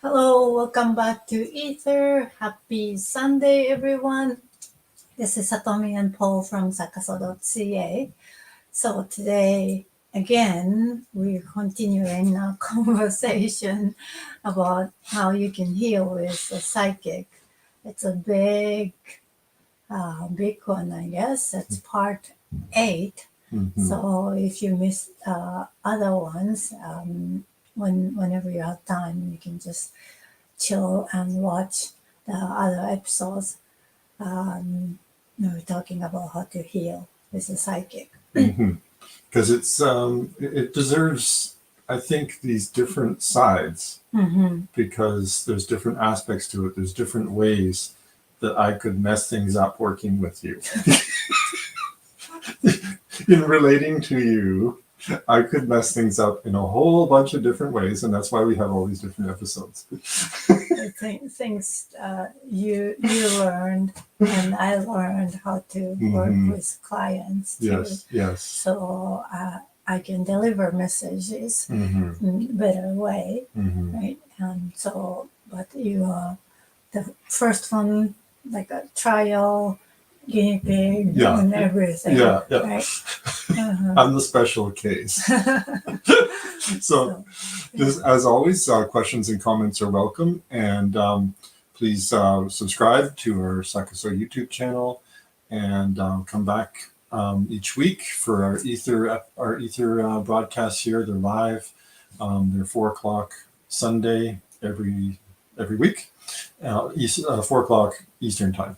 Hello, welcome back to Aether. Happy Sunday, everyone. This is Satomi and Paul from sakaso.ca. So today, again, we're continuing our conversation about how you can heal with a psychic. It's a big one, I guess. It's part 8. Mm-hmm. So if you missed other ones, whenever you have time, you can just chill and watch the other episodes. We're talking about how to heal with a psychic. Because it deserves, I think, these different sides, because there's different aspects to it. There's different ways that I could mess things up working with you. In relating to you, I could mess things up in a whole bunch of different ways, and that's why we have all these different episodes. Things you learned and I learned how to work with clients too. Yes. So I can deliver messages in a better way, right? And so, but you are the first one, like a trial guinea pig and everything. Yeah. Right? I'm the special case. So just, as always, questions and comments are welcome, and please subscribe to our Sakaso YouTube channel, and come back each week for our Aether broadcasts here. They're live. They're 4:00 Sunday every week, 4:00 Eastern time.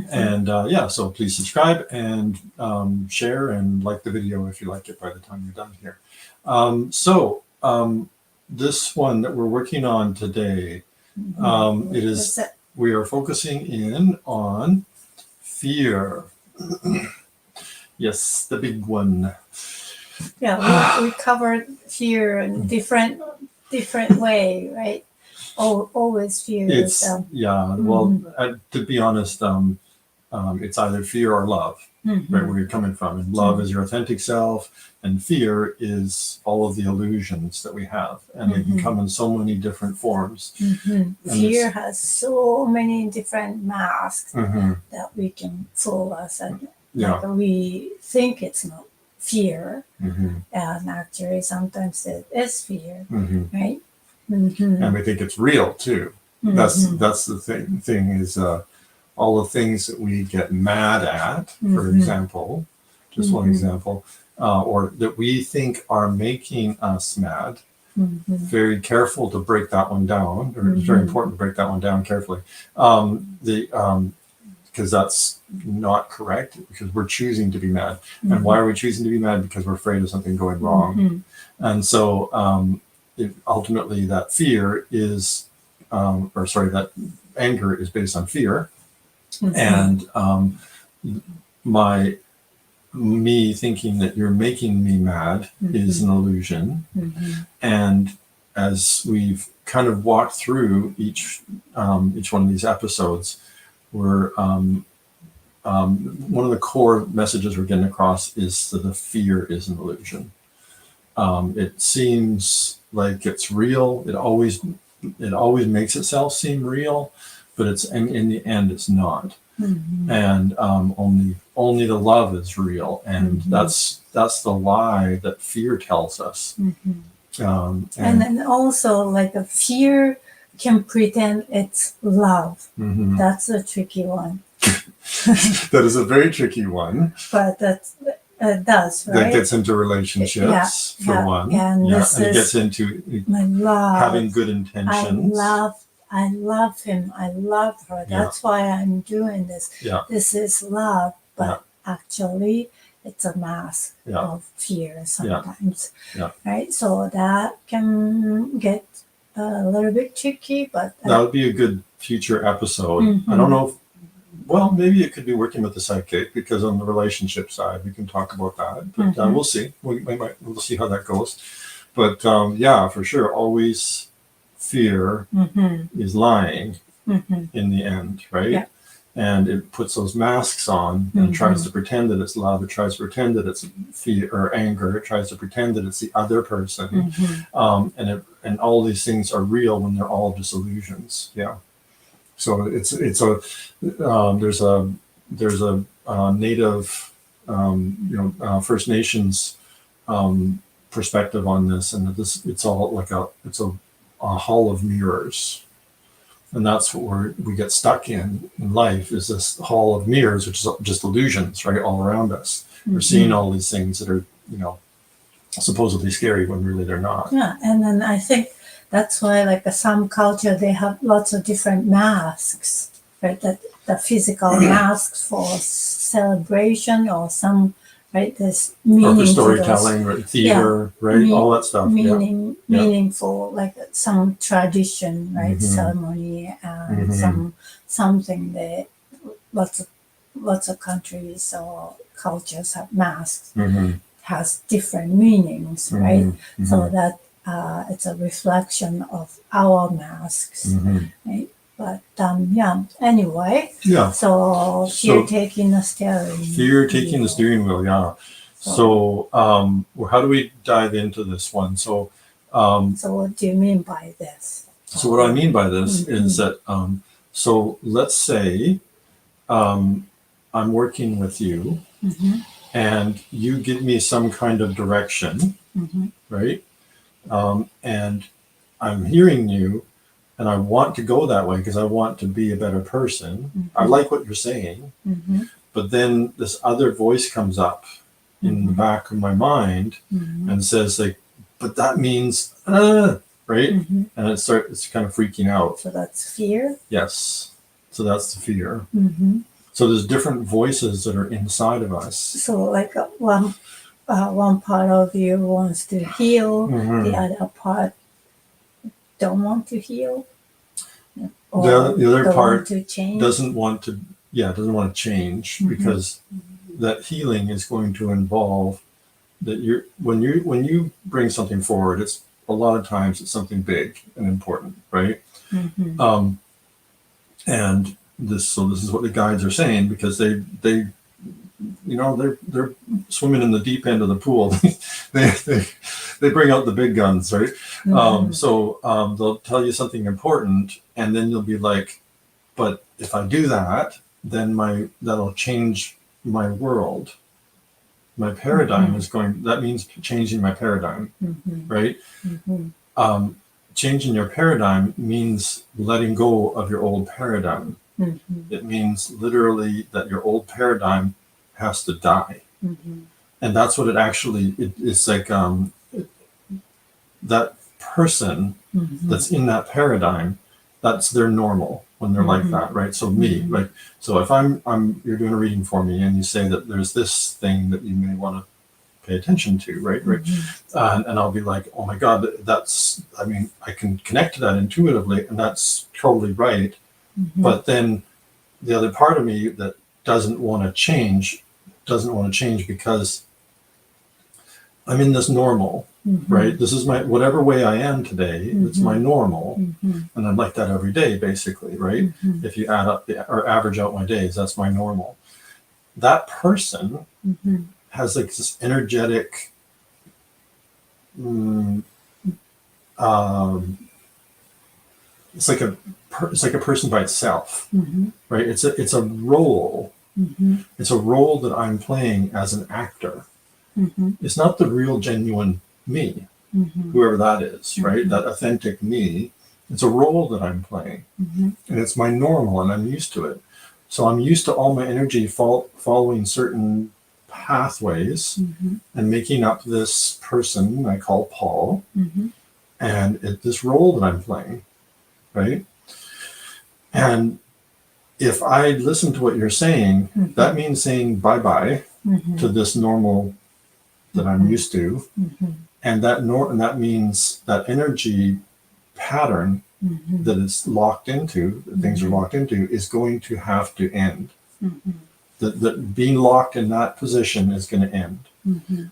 And so please subscribe and share and like the video if you like it by the time you're done here. This one that we're working on today, we are focusing in on fear. Yes, the big one. Yeah, we covered fear in different way, right? Always fear. To be honest, it's either fear or love, right, where you're coming from. And love is your authentic self, and fear is all of the illusions that we have, and they can come in so many different forms. Fear has so many different masks that we can fool us, and we think it's not fear, and actually sometimes it is fear, right? And we think it's real too. That's the thing is all the things that we get mad at, for example, just one example, or that we think are making us mad. Very careful to break that one down, or it's very important to break that one down carefully. Because that's not correct, because we're choosing to be mad. And why are we choosing to be mad? Because we're afraid of something going wrong. And so ultimately that fear is, that anger is based on fear. And me thinking that you're making me mad is an illusion. And as we've kind of walked through each one of these episodes, we're one of the core messages we're getting across is that the fear is an illusion. It seems like it's real. It always makes itself seem real, but it's in the end it's not. And only the love is real, and that's the lie that fear tells us. And then also, like, a fear can pretend it's love. That's a tricky one. That is a very tricky one. But that's does, right? That gets into relationships, for one. And it gets into having good intentions. I love him. I love her. That's why I'm doing this. This is love, but actually it's a mask of fear sometimes. Right? So that can get a little bit tricky, but that would be a good future episode. I don't know if, maybe it could be working with the psychic, because on the relationship side we can talk about that. But we'll see. We'll see how that goes. But for sure, always fear is lying in the end, right? and it puts those masks on and tries to pretend that it's love. It tries to pretend that it's fear or anger. It tries to pretend that it's the other person, and all these things are real when they're all just illusions. Yeah. So it's a there's a native First Nations perspective on this, and it's all like a hall of mirrors. And that's what we get stuck in life, is this hall of mirrors, which is just illusions, right, all around us. We're seeing all these things that are, supposedly scary when really they're not. Yeah, and then I think that's why, like some culture, they have lots of different masks, right? That the physical masks for celebration or some, right? There's meaning or for storytelling, right? Theater, right? All that stuff. Meaningful, like some tradition, right? Ceremony and something that lots of countries or cultures have masks, has different meanings, right? So that it's a reflection of our masks, right? But anyway. Yeah. So fear taking the steering. Fear taking the steering wheel. Yeah. So how do we dive into this one? So what do you mean by this? So what I mean by this is that so let's say I'm working with you, and you give me some kind of direction, right? And I'm hearing you, and I want to go that way because I want to be a better person. I like what you're saying, but then this other voice comes up in the back of my mind and says, like, but that means, right? And it's kind of freaking out. So that's fear? Yes. So that's the fear. So there's different voices that are inside of us. So like one part of you wants to heal, the other part don't want to heal. Or the other part doesn't want to change because that healing is going to involve that when you bring something forward, it's a lot of times it's something big and important, right? And this is what the guides are saying, because they're swimming in the deep end of the pool. they bring out the big guns, right? So they'll tell you something important, and then you'll be like, but if I do that, then that'll change my world. My paradigm is that means changing my paradigm, right? Changing your paradigm means letting go of your old paradigm. It means literally that your old paradigm has to die. And that's what it's like, that person that's in that paradigm, that's their normal when they're like that, right? So like, so if you're doing a reading for me and you say that there's this thing that you may want to pay attention to, right? And I'll be like, oh my God, I can connect to that intuitively, and that's totally right. But then the other part of me that doesn't want to change because I'm in this normal, right? This is whatever way I am today, it's my normal. And I'm like that every day, basically, right? If you add up or average out my days, that's my normal. That person has like this energetic, it's like a person by itself, right? It's a role. It's a role that I'm playing as an actor. It's not the real, genuine me, whoever that is, right? That authentic me. It's a role that I'm playing, and it's my normal, and I'm used to it. So I'm used to all my energy following certain pathways and making up this person I call Paul, and this role that I'm playing, right? And if I listen to what you're saying, that means saying bye-bye to this normal that I'm used to. And that means that energy pattern that it's locked into, that things are locked into, is going to have to end. That being locked in that position is going to end.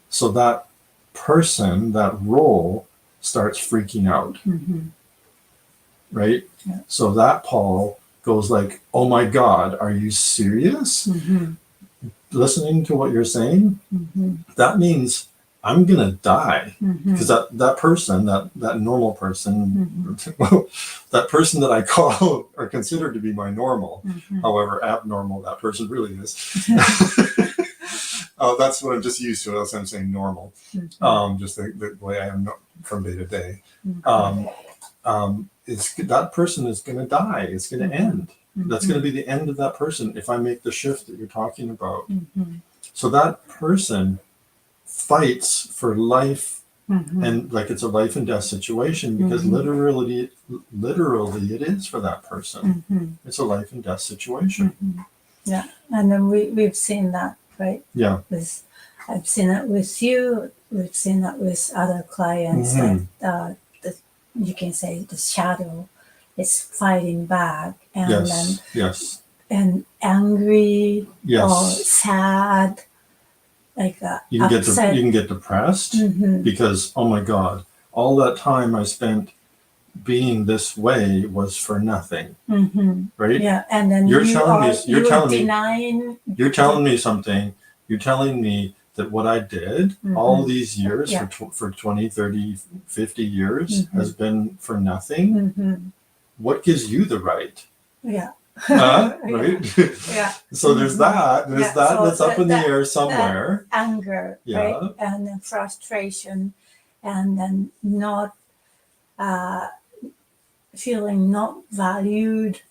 So that person, that role, starts freaking out. Right? So that Paul goes like, oh my God, are you serious? Listening to what you're saying, that means I'm gonna die, because that person, that normal person, well, that person that I call or consider to be my normal, however abnormal that person really is. That's what I'm just used to. That's why I'm saying normal. Just the way I am from day to day. That person is going to die. It's going to end. That's going to be the end of that person if I make the shift that you're talking about. So that person fights for life, and like it's a life and death situation, because literally it is for that person. It's a life and death situation. Yeah, and then we've seen that, right? Yeah. I've seen it with you. We've seen that with other clients. Like you can say the shadow is fighting back, and and angry or sad, like you can get depressed because, oh my God, all that time I spent being this way was for nothing, right? Yeah, and then you're telling me something. You're telling me that what I did all these years, for 20, 30, 50 years has been for nothing. What gives you the right? Yeah. Right? Yeah. So there's that. There's that so that's up in the air somewhere. Anger, right? And then frustration, and then not feeling not valued,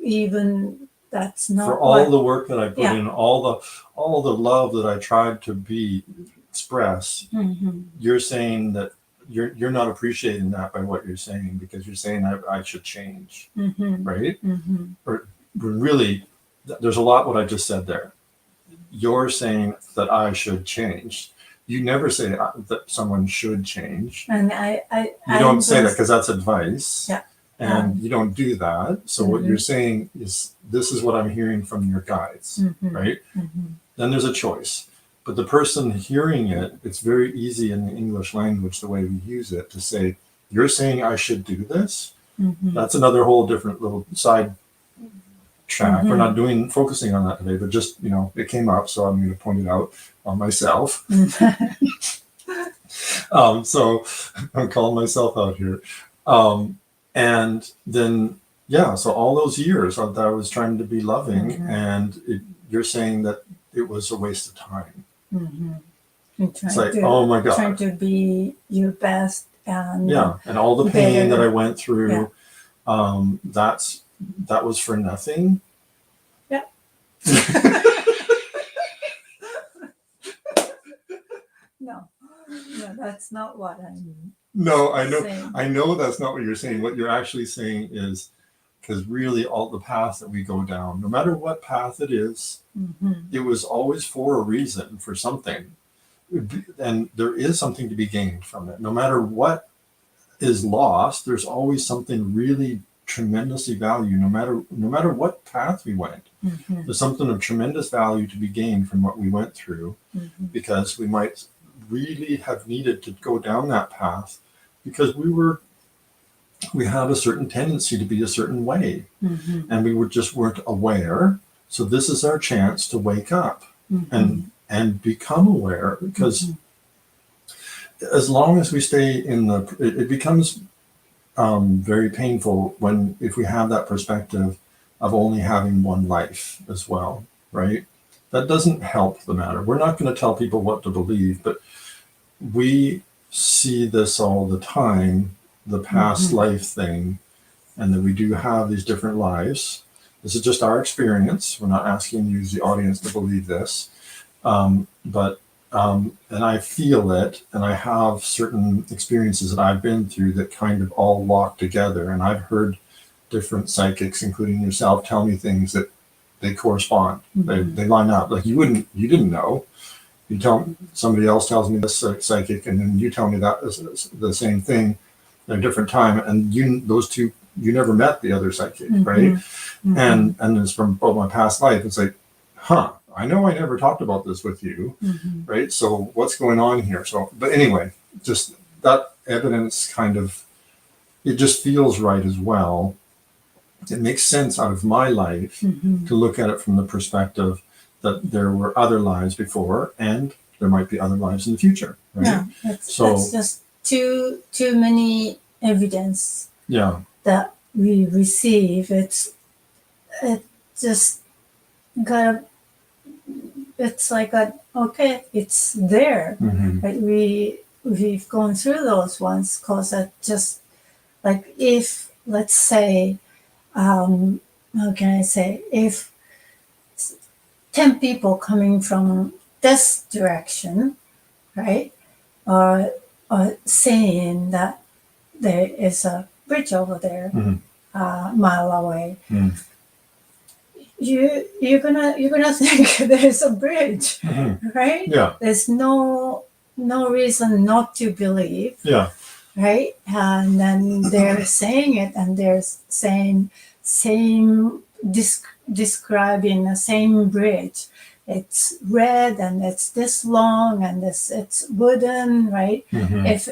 even that's not for all the work that I put in, all the love that I tried to express. You're saying that you're not appreciating that by what you're saying, because you're saying I should change, right? Or really, there's a lot what I just said there. You're saying that I should change. You never say that someone should change, and you don't say that, because that's advice. Yeah. And you don't do that. So what you're saying is, this is what I'm hearing from your guides, right? Then there's a choice. But the person hearing it, it's very easy in the English language, the way we use it, to say, you're saying I should do this. That's another whole different little side track. We're not focusing on that today, but just, it came up, so I'm going to point it out on myself. So I'm calling myself out here. And then, so all those years that I was trying to be loving, and you're saying that it was a waste of time. It's like, oh my God. Trying to be your best. And and all the pain that I went through, that was for nothing. Yeah. No, that's not what I mean. No, I know that's not what you're saying. What you're actually saying is, because really all the path that we go down, no matter what path it is, it was always for a reason, for something. And there is something to be gained from it. No matter what is lost, there's always something really tremendously valued, no matter what path we went. There's something of tremendous value to be gained from what we went through, because we might really have needed to go down that path, because we had a certain tendency to be a certain way, and we weren't aware. So this is our chance to wake up and become aware, because as long as we stay it becomes very painful if we have that perspective of only having one life as well, right? That doesn't help the matter. We're not going to tell people what to believe, but we see this all the time, the past life thing, and that we do have these different lives. This is just our experience. We're not asking you as the audience to believe this. And I feel it, and I have certain experiences that I've been through that kind of all lock together. And I've heard different psychics, including yourself, tell me things that they correspond. They line up. Like you didn't know. Somebody else tells me this psychic, and then you tell me that is the same thing at a different time. And those two, you never met the other psychic, right? And it's from my past life. It's like, I know I never talked about this with you, right? So what's going on here? But anyway, just that evidence it just feels right as well. it makes sense out of my life to look at it from the perspective that there were other lives before and there might be other lives in the future, right? Yeah, that's just too many evidence that we receive. It just got, it's like okay, it's there. Right? We've gone through those ones, because it just, like, if, let's say, how can I say, if 10 people coming from this direction, right, are saying that there is a bridge over there, a mile away, you're gonna think there's a bridge, right? Yeah. There's no reason not to believe. Yeah. Right? And then they're saying it, and they're saying describing the same bridge. It's red and it's this long and it's wooden, right? If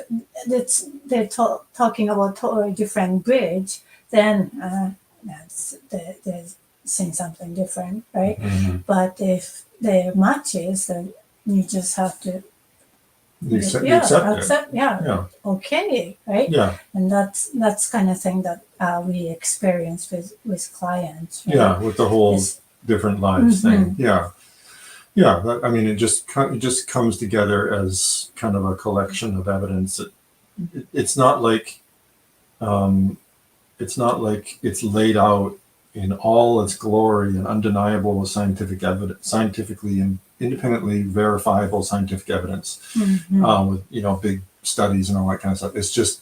they're talking about totally different bridge, then they're saying something different, right? But if they matches, then you just have to accept okay, right? Yeah. And that's kind of thing that we experience with clients, right? Yeah, with the whole different lives thing. Yeah. That, I mean, it just comes together as kind of a collection of evidence. It's not like it's laid out in all its glory and undeniable scientific evidence, scientifically and independently verifiable scientific evidence, with big studies and all that kind of stuff. It's just,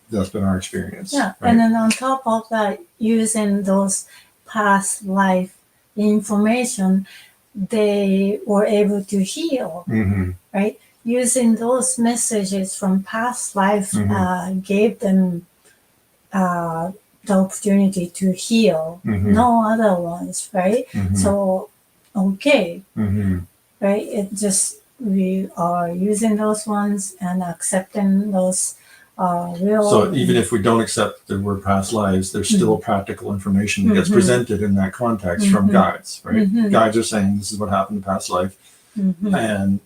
that's been our experience. Yeah, right? And then on top of that, using those past life information, they were able to heal, right? Using those messages from past life gave them the opportunity to heal. No other ones, right? So, okay, right? It just, we are using those ones and accepting those real. So even if we don't accept that we're past lives, there's still practical information that gets presented in that context from guides, right? Guides are saying this is what happened in past life, and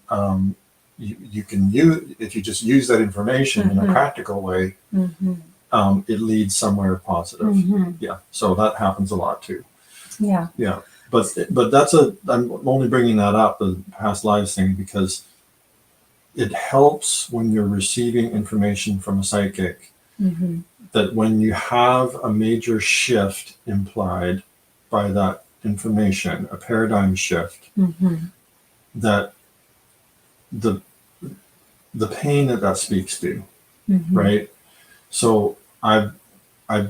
you can use, if you just use that information in a practical way, it leads somewhere positive. Yeah, so that happens a lot too. Yeah. But I'm only bringing that up, the past lives thing, because it helps when you're receiving information from a psychic, that when you have a major shift implied by that information, a paradigm shift, that the pain that speaks to, right? So I've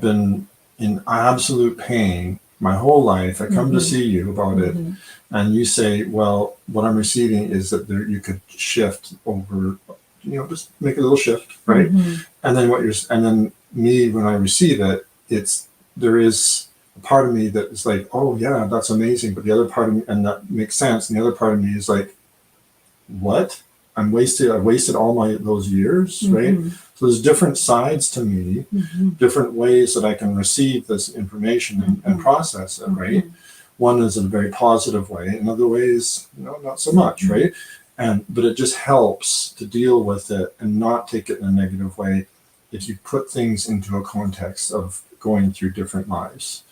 been in absolute pain my whole life. I come to see you about it, and you say, well, what I'm receiving is that you could shift over, just make a little shift, right? And then me, when I receive it, there is a part of me that is like, oh yeah, that's amazing. But the other part of me, and that makes sense. And the other part of me is like, what? I wasted all those years, right? So there's different sides to me, different ways that I can receive this information and process it, right? One is in a very positive way, another way is, not so much, right? But it just helps to deal with it and not take it in a negative way if you put things into a context of going through different lives,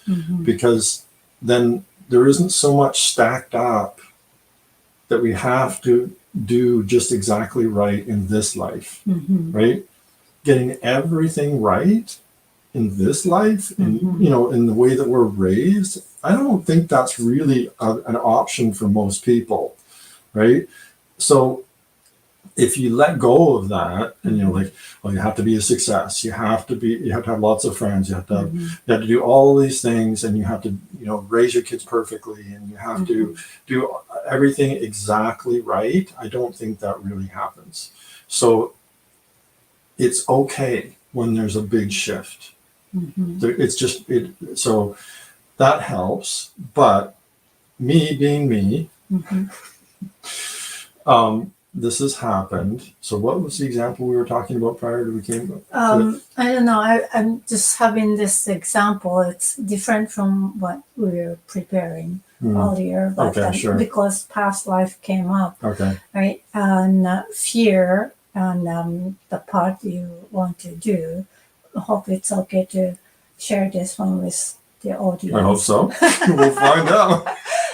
because then there isn't so much stacked up that we have to do just exactly right in this life, right? Getting everything right in this life, in the way that we're raised, I don't think that's really an option for most people, right? So if you let go of that, and you have to be a success, you have to have lots of friends, you have to do all these things, and you have to raise your kids perfectly, and you have to do everything exactly right. I don't think that really happens. So it's okay when there's a big shift. It's just so that helps. But me being me, this has happened. So what was the example we were talking about prior to we came to I don't know. I'm just having this example. It's different from what we were preparing earlier, but Okay, sure. because past life came up, Okay. right? And fear and the part you want to do. I hope it's okay to share this one with the audience. I hope so. We'll find out.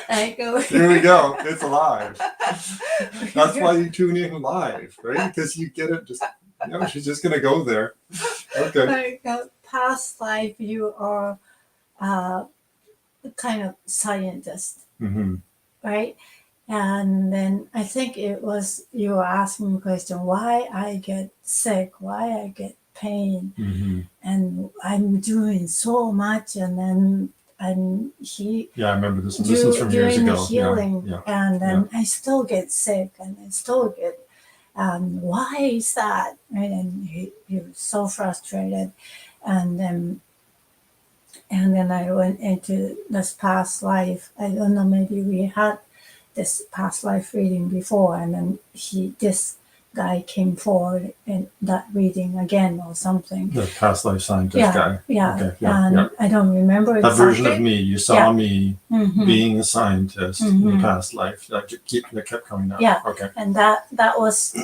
Here we go. It's alive. That's why you tune in live, right? Because you get it. Just she's just gonna go there. Okay. Like past life, you are kind of scientist, right? And then I think it was you were asking the question why I get sick, why I get pain, and I'm doing so much, and then I remember this. This is from years ago. Healing, and then I still get sick, and I still get. Why is that? Right, and he was so frustrated, and then I went into this past life. I don't know, maybe we had this past life reading before, and then this guy came forward in that reading again or something. The past life scientist guy. Yeah. Okay, I don't remember that version of me. You saw me being a scientist in the past life. That kept coming up. Yeah. Okay. And that was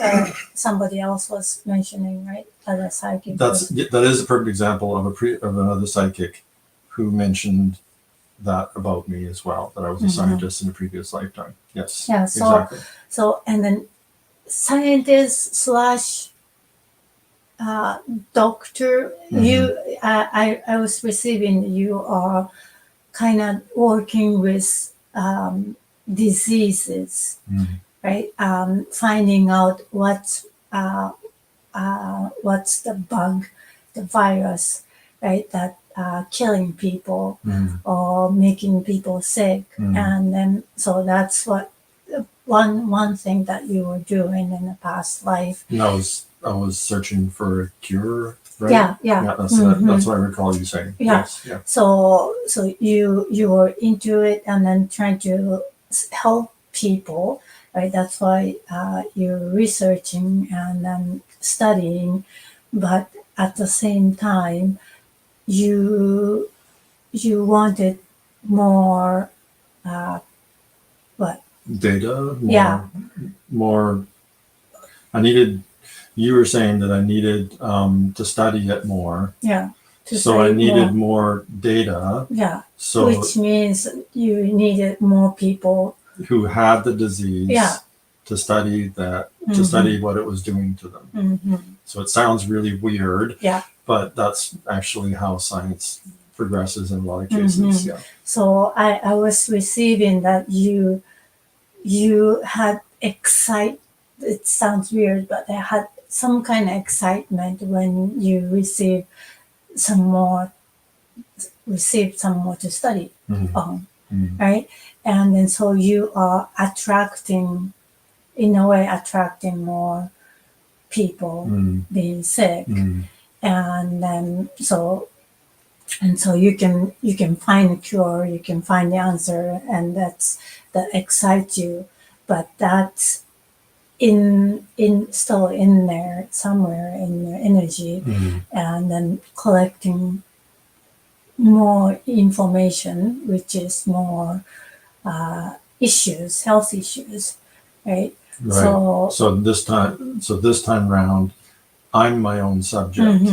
somebody else was mentioning, right? Other psychic. That is a perfect example of another psychic who mentioned that about me as well, that I was a scientist in a previous lifetime. Yes. Yeah. Exactly. So and then scientist / doctor, I was receiving you are kind of working with diseases, right? Finding out what's the bug, the virus, right? That killing people or making people sick, and then so that's what one thing that you were doing in the past life. And I was searching for a cure, right? Yeah. That's what I recall you saying. Yeah. Yes, yeah. So you were into it and then trying to help people, right? That's why you're researching and then studying, but at the same time, you wanted more what? Data, more. You were saying that I needed to study it more. Yeah. So I needed more data. Yeah. So which means you needed more people who had the disease to study that, to study what it was doing to them. So it sounds really weird. Yeah. But that's actually how science progresses in a lot of cases. Yeah. So I was receiving that you had it sounds weird, but I had some kind of excitement when you received some more to study on, right? And then so you are attracting more people being sick, and then so you can find a cure, you can find the answer, and that excites you, but that's still in there somewhere in your energy, and then collecting more information, which is more health issues, right? Right. So this time round, I'm my own subject,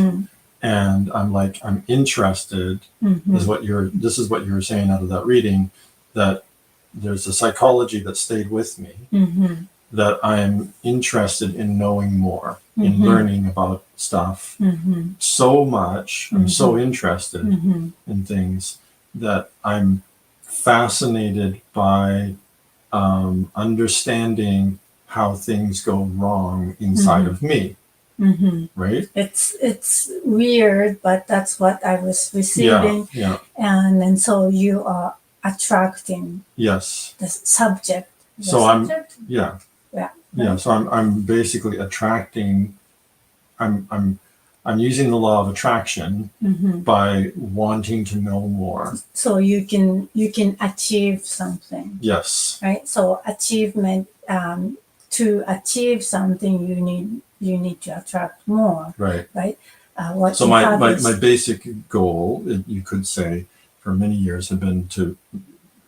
and I'm interested. This is what you were saying out of that reading, that there's a psychology that stayed with me, that I'm interested in knowing more, in learning about stuff so much. I'm so interested in things that I'm fascinated by understanding how things go wrong inside of me. Right? It's weird, but that's what I was receiving. Yeah. And so you are attracting the subject. So I'm basically attracting. I'm using the law of attraction by wanting to know more. So you can achieve something. Yes. Right. So achievement to achieve something, you need to attract more, Right. right? What So you my, have my, is- my basic goal, you could say, for many years have been to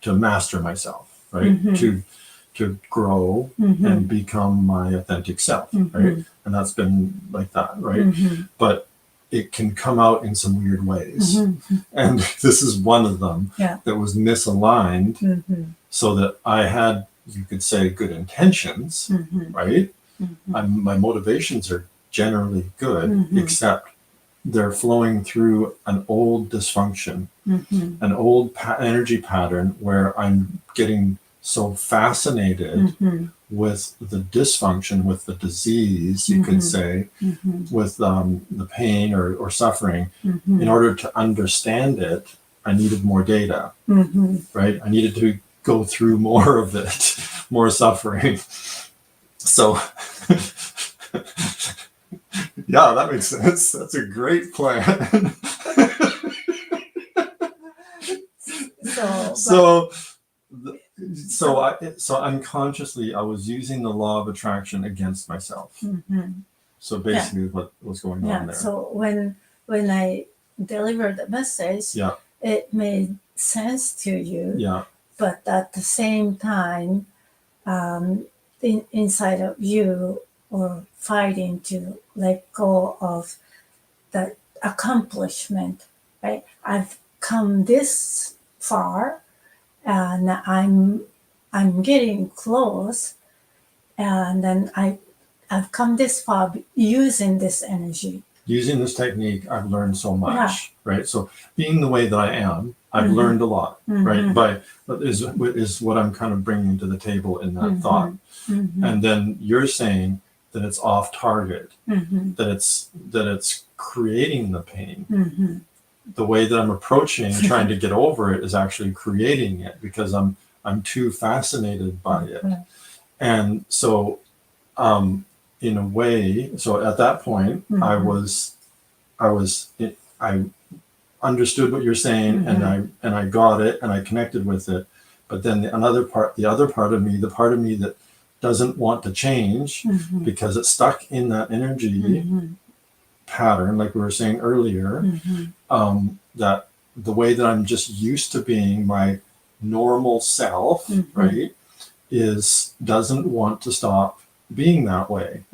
master myself, right? To grow and become my authentic self, right? And that's been like that, right? But it can come out in some weird ways. And this is one of them that was misaligned so that I had, you could say, good intentions, right? My motivations are generally good, except they're flowing through an old dysfunction, an old energy pattern where I'm getting so fascinated with the dysfunction, with the disease, you could say, with the pain or suffering. In order to understand it, I needed more data, right? I needed to go through more of it, more suffering. So, yeah, that makes sense. That's a great plan. So unconsciously, I was using the law of attraction against myself. So basically, what was going on there? So when I delivered the message, it made sense to you. But at the same time, inside of you, or fighting to let go of the accomplishment, right? I've come this far, and I'm getting close, and then I've come this far using this energy. Using this technique, I've learned so much, right? So being the way that I am, I've learned a lot, right? Is what I'm kind of bringing to the table in that thought. And then you're saying that it's off target, that it's creating the pain. The way that I'm approaching trying to get over it is actually creating it, because I'm too fascinated by it. And so in a way, so at that point, I understood what you're saying, and I got it, and I connected with it. But then the other part of me, the part of me that doesn't want to change because it's stuck in that energy pattern, like we were saying earlier, that the way that I'm just used to being my normal self, right, doesn't want to stop being that way.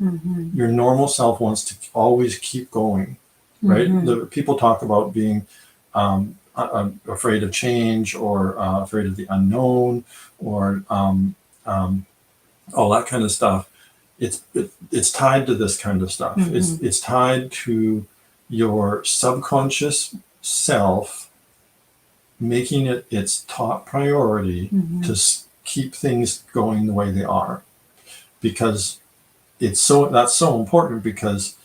Your normal self wants to always keep going, right? The people talk about being afraid of change, or afraid of the unknown, or all that kind of stuff. It's tied to this kind of stuff. It's tied to your subconscious self making it its top priority to keep things going the way they are, because that's so important, because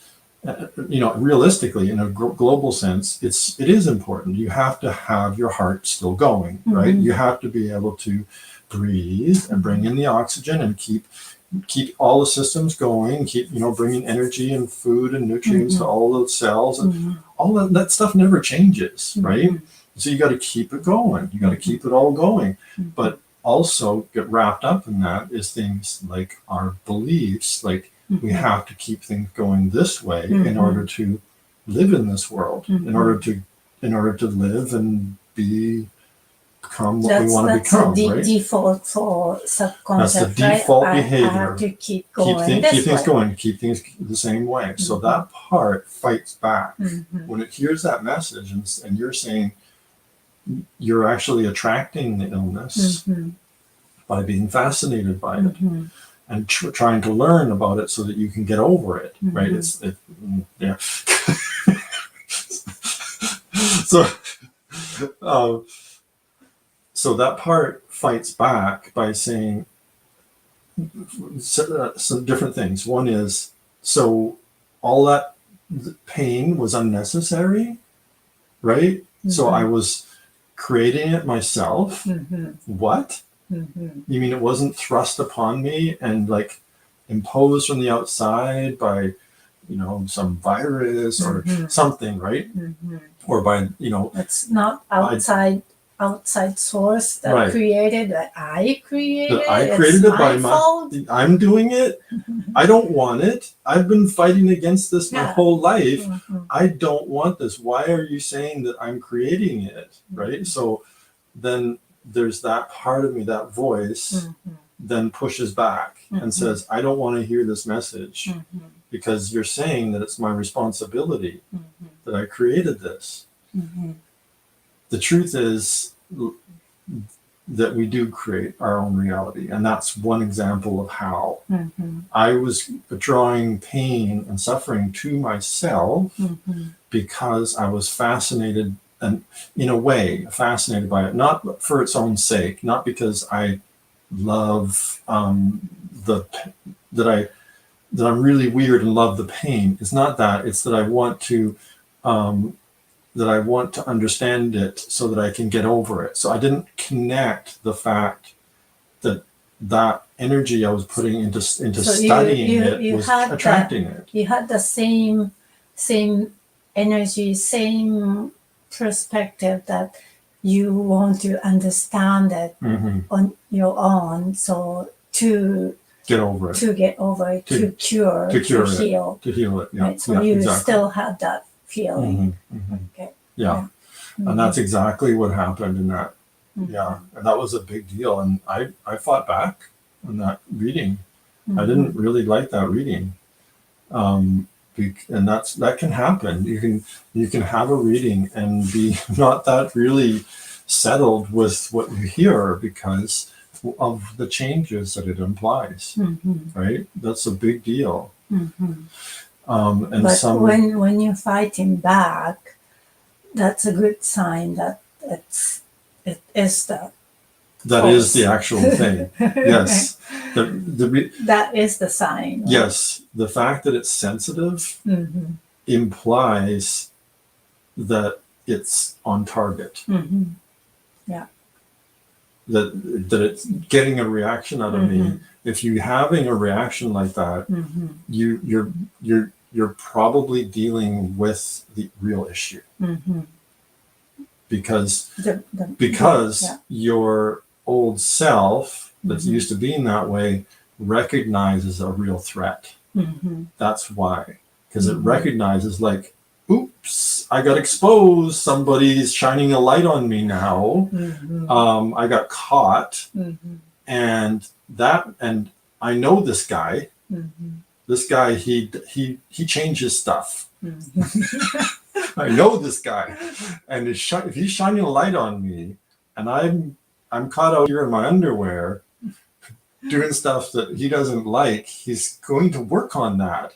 realistically, in a global sense, it is important. You have to have your heart still going, right? You have to be able to breathe and bring in the oxygen and keep all the systems going, keep bringing energy and food and nutrients to all those cells, and all that stuff never changes, right? So you got to keep it going. You got to keep it all going. But also get wrapped up in that is things like our beliefs, like we have to keep things going this way in order to live in this world, in order to live and become what we want to become, that's the right? default for subconscious. That's the default behavior. I have to keep going. Keep things going. Keep things the same way. So that part fights back when it hears that message, and you're saying you're actually attracting the illness by being fascinated by it, and trying to learn about it so that you can get over it, right? So that part fights back by saying some different things. One is, so all that pain was unnecessary, right? So I was creating it myself. What? You mean it wasn't thrust upon me and like imposed from the outside by some virus or something, right? Or by it's not outside outside source that Right. created that I created. That I created it's it by my fault. I'm doing it. I don't want it. I've been fighting against this my Yeah. whole life. Mhm. I don't want this. Why are you saying that I'm creating it? Right? So then there's that part of me, that voice, Mhm. then pushes back and Mhm. says, I don't want to hear this message Mhm. because you're saying that it's my responsibility Mhm. that I created this. Mhm. The truth is that we do create our own reality. And that's one example of how Mhm. I was drawing pain and suffering to myself Mhm. because I was fascinated and, in a way, fascinated by it, not for its own sake, not because I love the that I'm really weird and love the pain. It's not that. It's that I want to understand it so that I can get over it. So I didn't connect the fact that that energy I was putting into So studying it you was had attracting it. You had the same energy, same perspective that you want to understand it Mm-hmm. on your own. So to Get over it. to get over it, to cure it. heal. To heal it. Yeah. Right. So yeah, you exactly. still had that feeling. Mm-hmm. Mm-hmm. Okay. Yeah. Mhm. And that's exactly what happened in that. Mhm. Yeah. And that was a big deal. And I fought back on that reading. Mhm. I didn't really like that reading. And that can happen. You can have a reading and be not that really settled with what you hear because of the changes that it implies. Mhm. Right? That's a big deal. Mhm. And But when you're fighting back, that's a good sign that it is the that is the actual thing. Yes. That is the sign. Right? Yes. The fact that it's sensitive Mm-hmm. implies that it's on target. Mm-hmm. Yeah. That it's getting a reaction out of me. If you're having a reaction like that, you're probably dealing with the real issue. Because your old self that's used to being that way recognizes a real threat. That's why. Because it recognizes like, oops, I got exposed. Somebody's shining a light on me now. I got caught. And I know this guy. This guy, he changes stuff. I know this guy, and if he's shining a light on me, and I'm caught out here in my underwear, doing stuff that he doesn't like, he's going to work on that,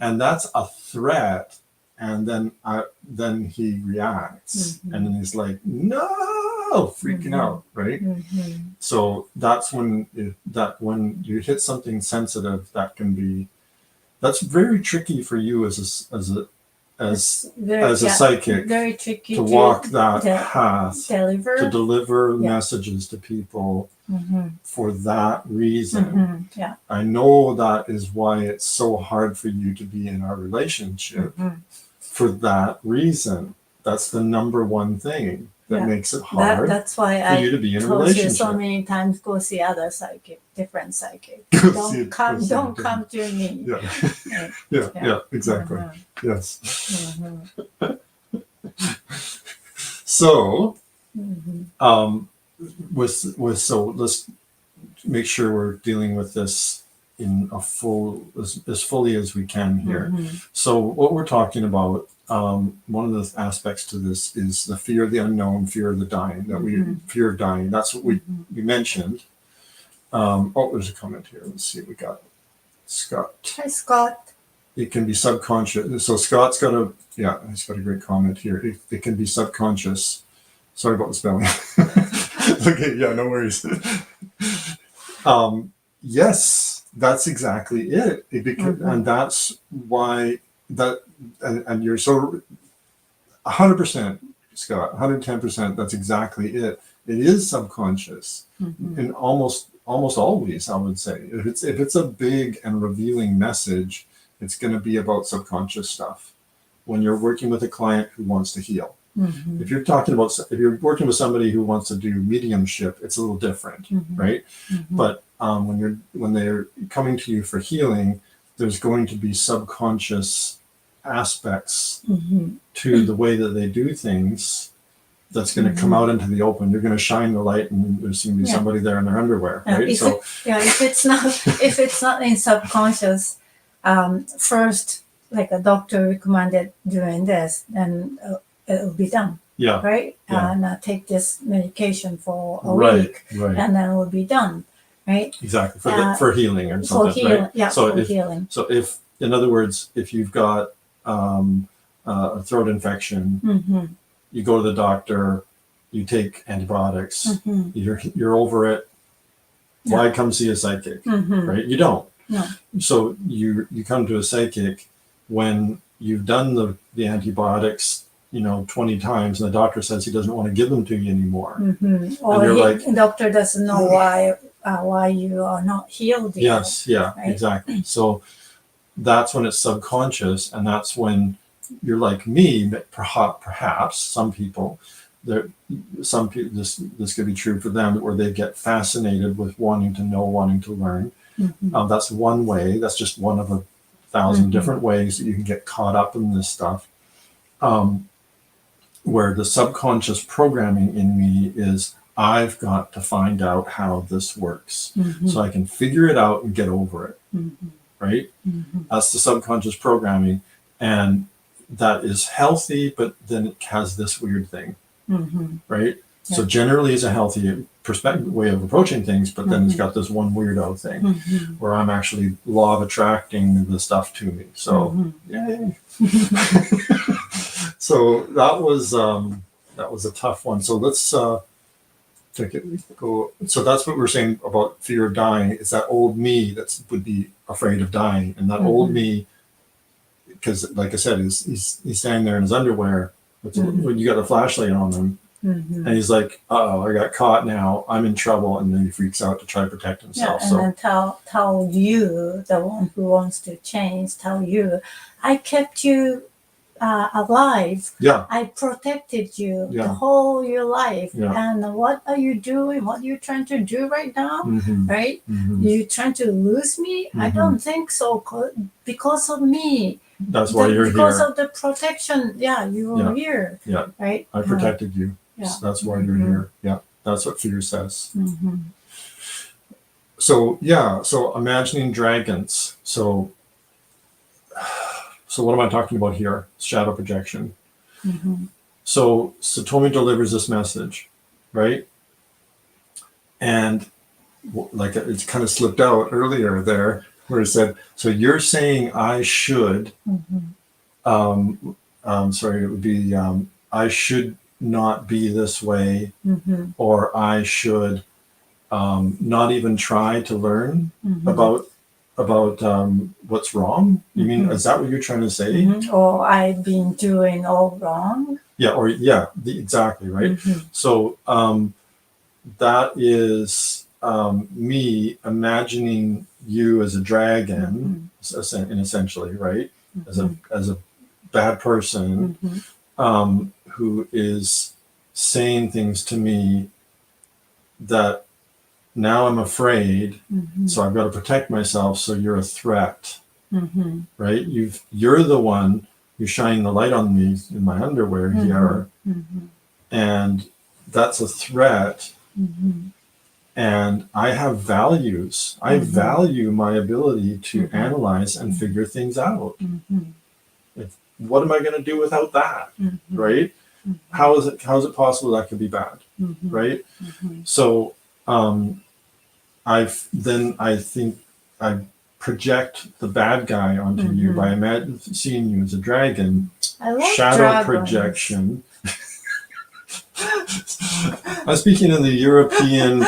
and that's a threat. And then he reacts, and then he's like, no, freaking out, right? So that's when you hit something sensitive, that's very tricky for you as a psychic, very tricky to walk that path, to deliver Yeah. messages to people for that reason. Yeah. I know that is why it's so hard for you to be in our relationship for that reason. That's the number one thing that makes it hard that's why for you to be in a told relationship. you so many times, go see other psychic, different psychic. Don't come to me. Yeah, exactly. Yes. So, so let's make sure we're dealing with this in a as fully as we can here. So what we're talking about, one of the aspects to this is the fear of the unknown, fear of the dying, fear of dying. That's what we mentioned. There's a comment here. Let's see, we got Scott. Hi, Scott. It can be subconscious. So Scott's got he's got a great comment here. It can be subconscious. Sorry about the spelling. Okay, yeah, no worries. Yes, that's exactly it. And that's why and you're so 100%, Scott, 110%. That's exactly it. It is subconscious, and almost always, I would say, if it's a big and revealing message, it's going to be about subconscious stuff. When you're working with a client who wants to heal, Mm-hmm. If you're working with somebody who wants to do mediumship, it's a little different, right? Mm-hmm. But when they're coming to you for healing, there's going to be subconscious aspects to the way that they do things that's going to come out into the open. You're going to shine the light, and there's going to be somebody there in their underwear, right? If it's not in subconscious, first, like a doctor recommended doing this, then it'll be done. Yeah. Right. Yeah. And take this medication for a Right. week, and then it'll be done. Right. Exactly. For healing or something. For healing, right? yeah. So for healing. So if, in other words, if you've got a throat infection, you go to the doctor, you take antibiotics, you're over it. Why come see a psychic? Right? You don't. No. So you come to a psychic when you've done the antibiotics, 20 times, and the doctor says he doesn't want to give them to you anymore. Or the doctor doesn't know why you are not healed yet. Yes, yeah, right? exactly. So that's when it's subconscious, and that's when you're like me, but perhaps some people, this could be true for them, where they get fascinated with wanting to know, wanting to learn. That's one way. That's just one of 1,000 different ways that you can get caught up in this stuff. Where the subconscious programming in me is, I've got to find out how this works so I can figure it out and get over it. Right? That's the subconscious programming. And that is healthy, but then it has this weird thing. Right? Yeah. So generally it's a healthy way of approaching things, but then it's got this one weirdo thing where I'm actually law of attracting the stuff to me. So yay. So that was a tough one. So let's take it. Go. So that's what we're saying about fear of dying. It's that old me that would be afraid of dying, and that old me, because like I said, he's standing there in his underwear. When you got a flashlight on him, and he's like, "Uh-oh, I got caught now. I'm in trouble," and then he freaks out to try to protect himself. Yeah, and then tell you, the one who wants to change, tell you, I kept you alive. Yeah. I protected you Yeah. the whole your life. Yeah. And what are you doing? What are you trying to do right now? Right? Mm-hmm. You trying to lose me? I don't think so. Because of me. That's why you're because here. Because of the protection. Yeah, you were here. Yeah. Right? I protected you. Yeah. So that's why you're here. Yeah. That's what fear says. So, yeah. So imagining dragons. So what am I talking about here? Shadow projection. So Satomi delivers this message, right? And like it's kind of slipped out earlier there, where it said, so you're saying I should, sorry, it would be, I should not be this way, or I should not even try to learn about what's wrong. You mean, is that what you're trying to say? Or I've been doing all wrong. Yeah, exactly, right? So that is me imagining you as a dragon, essentially, right? As a bad person who is saying things to me that now I'm afraid, so I've got to protect myself. So you're a threat, right? You're the one who's shining the light on me in my underwear here, and that's a threat. And I have values. I value my ability to analyze and figure things out. What am I going to do without that, right? How is it possible that could be bad, right? So I think I project the bad guy onto you by seeing you as a dragon. I love shadow dragons. Projection. I'm speaking in the European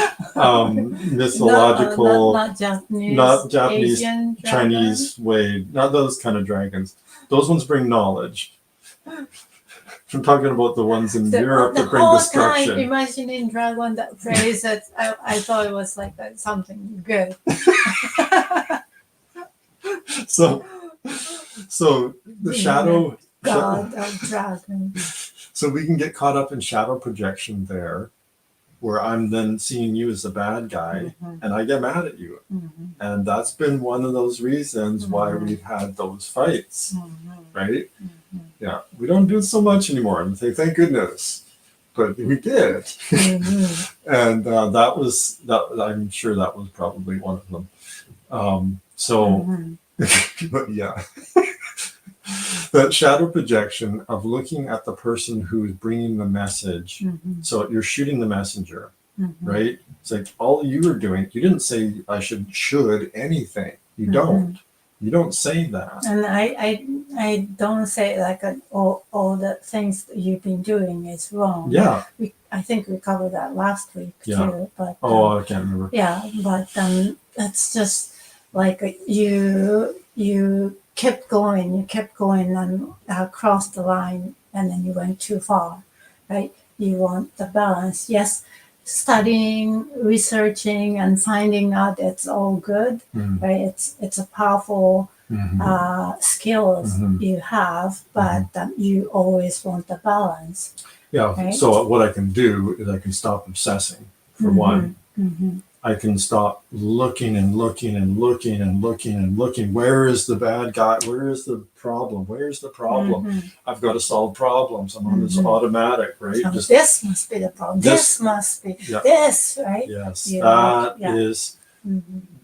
mythological, not Japanese, not Japanese, Asian Chinese way. Not those kind of dragons. Those ones bring knowledge. I'm talking about the ones in Europe that bring destruction. The whole time imagining dragon, that phrase, that I thought it was like something good. So the shadow god of dragon. So we can get caught up in shadow projection there, where I'm then seeing you as a bad guy, and I get mad at you. And that's been one of those reasons why we've had those fights, right? Yeah, we don't do it so much anymore. And say, thank goodness, but we did. And that. I'm sure that was probably one of them. But yeah. That shadow projection of looking at the person who is bringing the message. So you're shooting the messenger, right? It's like all you were doing, you didn't say I should anything. You don't. You don't say that. And I don't say like all the things that you've been doing is wrong. Yeah. I think we covered that last week too. But I can't remember. Yeah, but that's just like you kept going and crossed the line, and then you went too far, right? You want the balance. Yes, studying, researching, and finding out it's all good, right? It's a powerful skills you have, but you always want the balance. Yeah. Right? So what I can do is I can stop obsessing for one. I can stop looking and looking and looking and looking and looking. Where is the bad guy? Where is the problem? Where's the problem? I've got to solve problems. I'm on this automatic, right? So this must be the problem. This must be this, right? Yes, that is.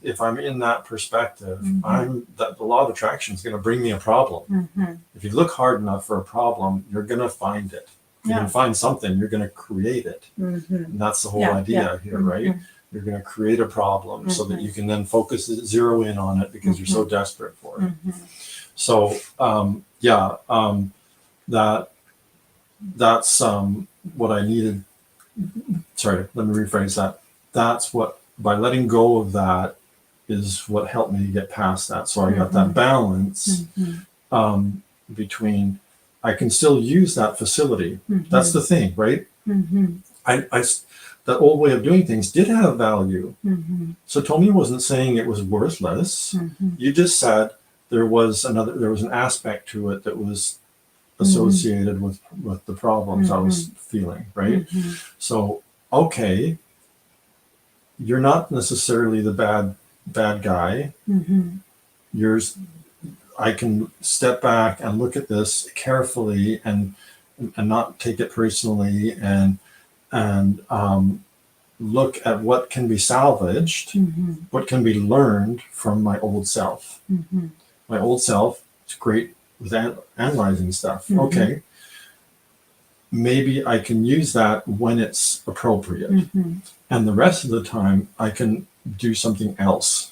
If I'm in that perspective, the law of attraction is going to bring me a problem. If you look hard enough for a problem, you're going to find it. If you're going to find something, you're going to create it. And that's the whole idea here, right? You're going to create a problem so that you can then zero in on it because you're so desperate for it. So, that's what I needed. Sorry, let me rephrase that. That's what, by letting go of that, is what helped me get past that. So I got that balance between, I can still use that facility. That's the thing, right? That old way of doing things did have value. So Tomi wasn't saying it was worthless. You just said there was an aspect to it that was associated with the problems I was feeling, right? So, okay, you're not necessarily the bad guy. I can step back and look at this carefully and not take it personally and look at what can be salvaged, what can be learned from my old self. My old self is great with analyzing stuff. Okay, maybe I can use that when it's appropriate. And the rest of the time, I can do something else.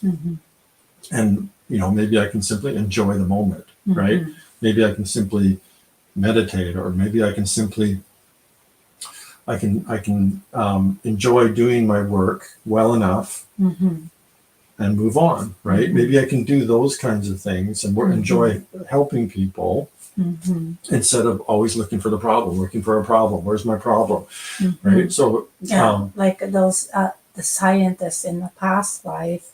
And, maybe I can simply enjoy the moment, right? Maybe I can simply meditate, or maybe I can simply enjoy doing my work well enough and move on, right? Maybe I can do those kinds of things and enjoy helping people instead of always looking for a problem. Where's my problem, right? So like those the scientists in the past life.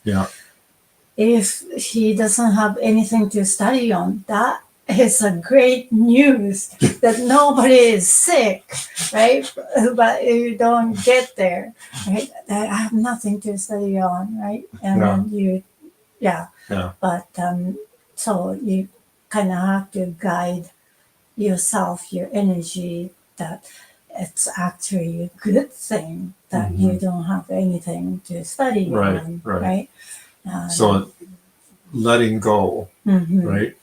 If he doesn't have anything to study on, that is a great news that nobody is sick, right? But you don't get there, right? I have nothing to study on, right? And then you, but so you kind of have to guide yourself, your energy, that it's actually a good thing that you don't have anything to study on, right? So letting go, right?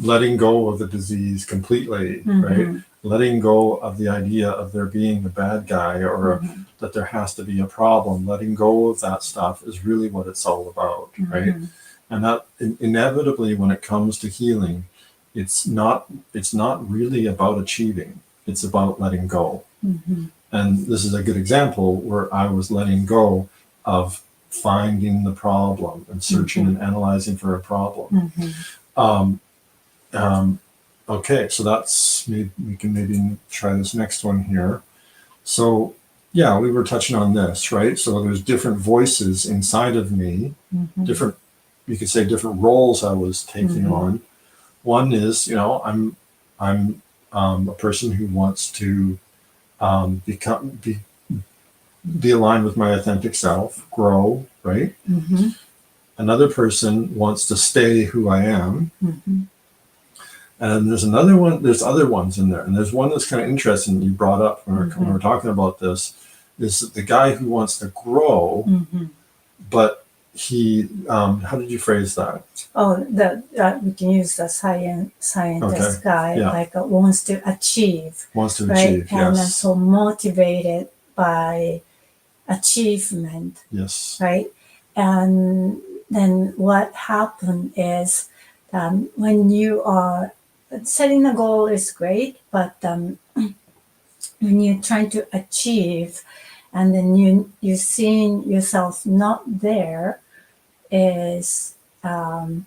Letting go of the disease completely, right? Letting go of the idea of there being a bad guy or that there has to be a problem. Letting go of that stuff is really what it's all about, right? And that inevitably, when it comes to healing, it's not really about achieving. It's about letting go. And this is a good example where I was letting go of finding the problem and searching and analyzing for a problem. Okay, so that's, we can maybe try this next one here. So yeah, we were touching on this, right? So there's different voices inside of me, different, you could say different roles I was taking on. One is, I'm I'm a person who wants to be aligned with my authentic self, grow, right? Mm-hmm. Another person wants to stay who I am. Mm-hmm. And there's another one, there's other ones in there. And there's one that's kind of interesting that you brought up when we were talking about this, is the guy who wants to grow, but he, how did you phrase that? Oh, we can use the scientist guy, like wants to achieve. Wants to right? achieve, And yes. so motivated by achievement, yes. right? And then what happened is when you are setting a goal is great, but when you're trying to achieve and then you're seeing yourself not there is well,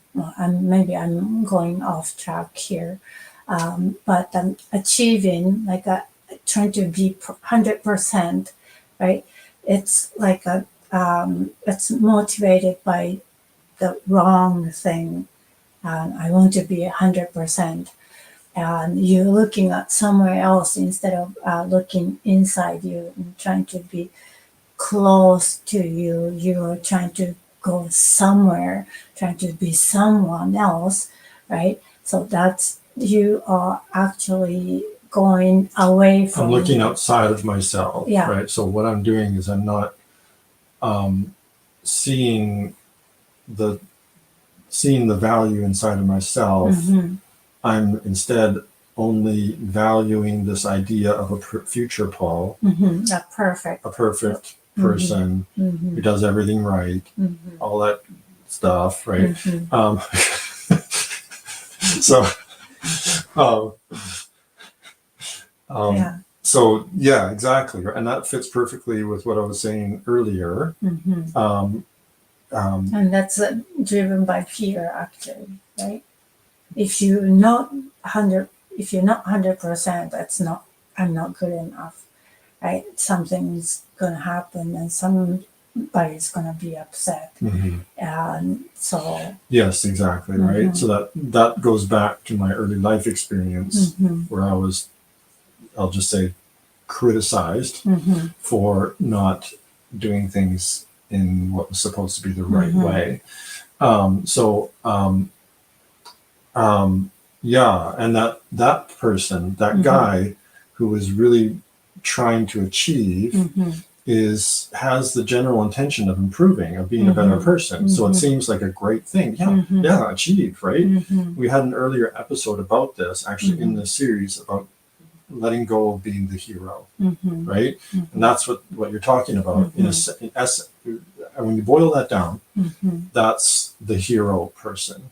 maybe I'm going off track here, but achieving like trying to be 100%, right? It's like it's motivated by the wrong thing. I want to be 100%, and you're looking at somewhere else instead of looking inside you and trying to be close to you. You're trying to go somewhere, trying to be someone else, right? So that's, you are actually going away from. I'm looking outside of myself, right? So what I'm doing is I'm not seeing the value inside of myself. I'm instead only valuing this idea of a future Paul, a perfect person who does everything right, all that stuff, right? So, so yeah, exactly, and that fits perfectly with what I was saying earlier. And that's driven by fear, actually, right? If you're not 100%, that's not, I'm not good enough, right? Something's gonna happen, and somebody's gonna be upset, and so yes, exactly, right. So that goes back to my early life experience, where I was, I'll just say, criticized for not doing things in what was supposed to be the right way. Yeah, and that person, that guy who was really trying to achieve has the general intention of improving, of being a better person. So it seems like a great thing. Achieve, right? We had an earlier episode about this, actually, in this series, about letting go of being the hero, right? And that's what you're talking about. In essence, when you boil that down, that's the hero person.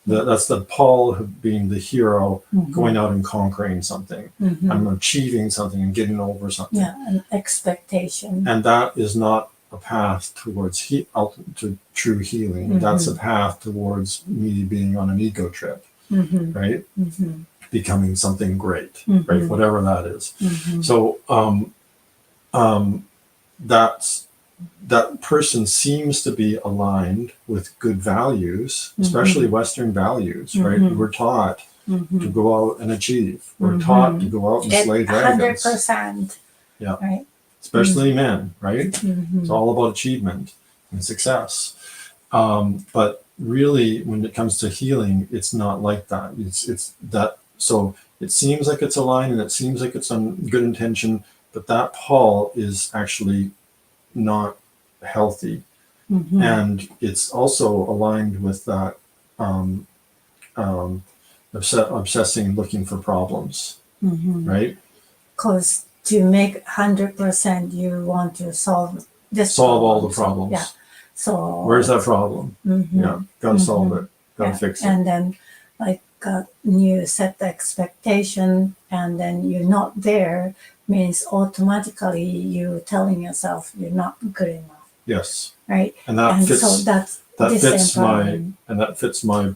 That's the Paul being the hero, going out and conquering something. I'm achieving something and getting over something. Yeah, an expectation. And that is not a path towards to true healing. That's a path towards me being on an ego trip, right? Becoming something great, right? Whatever that is. So that person seems to be aligned with good values, especially Western values, right? We're taught to go out and achieve. We're taught to go out and slay dragons. 100%. Yeah. Right. Especially men, right? It's all about achievement and success. But really, when it comes to healing, it's not like that. It's that. So it seems like it's aligned and it seems like it's on good intention, but that Paul is actually not healthy. And it's also aligned with that obsessing, looking for problems, right? Because to make 100%, you want to solve all the problems. Yeah. So where's that problem? Yeah, gotta solve it. Gotta fix it. And then, like, you set the expectation, and then you're not there, means automatically you're telling yourself you're not good enough. Yes. Right. And that fits. So that fits my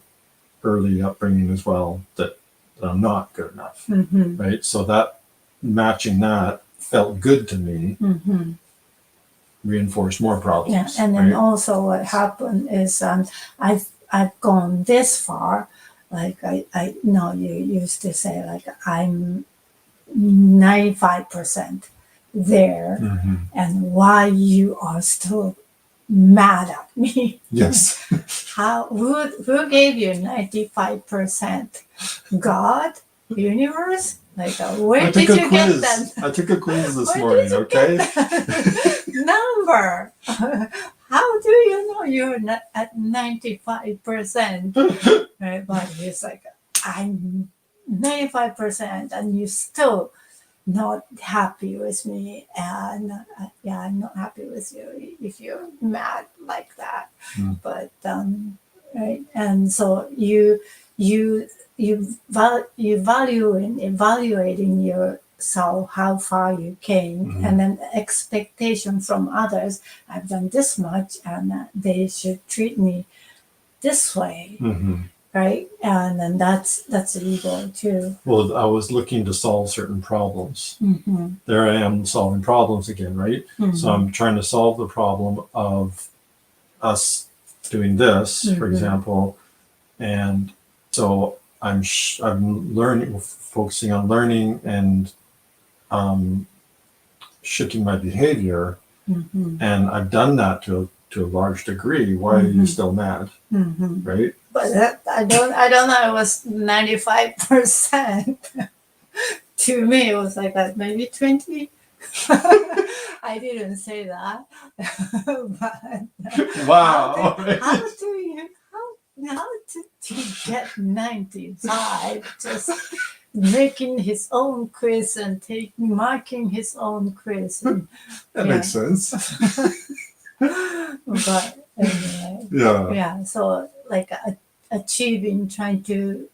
early upbringing as well. That I'm not good enough. Right. So that matching that felt good to me. Reinforced more problems. Yeah. And then also what happened is I've gone this far. like I know you used to say like I'm 95% there, and why you are still mad at me. Yes. Who gave you 95%? God? Universe? Like where did you get that? I took a quiz this Where morning, did you okay? get that number? How do you know you're not at 95%? Right? But he's like, I'm 95% and you still not happy with me, and yeah, I'm not happy with you if you're mad like that. But right, and so you value in evaluating yourself how far you came, and then expectation from others. I've done this much, and they should treat me this way. Right, and then that's ego too. Well, I was looking to solve certain problems. There I am solving problems again, right? So I'm trying to solve the problem of us doing this, for example, and so I'm learning, focusing on learning and shifting my behavior, and I've done that to a large degree. Why are you still mad, right? But I don't know. It was 95%. To me, it was like that, maybe 20. I didn't say that. But Wow. how did he get 95? Just making his own quiz and marking his own quiz. That makes sense. But anyway, yeah. So like achieving, trying to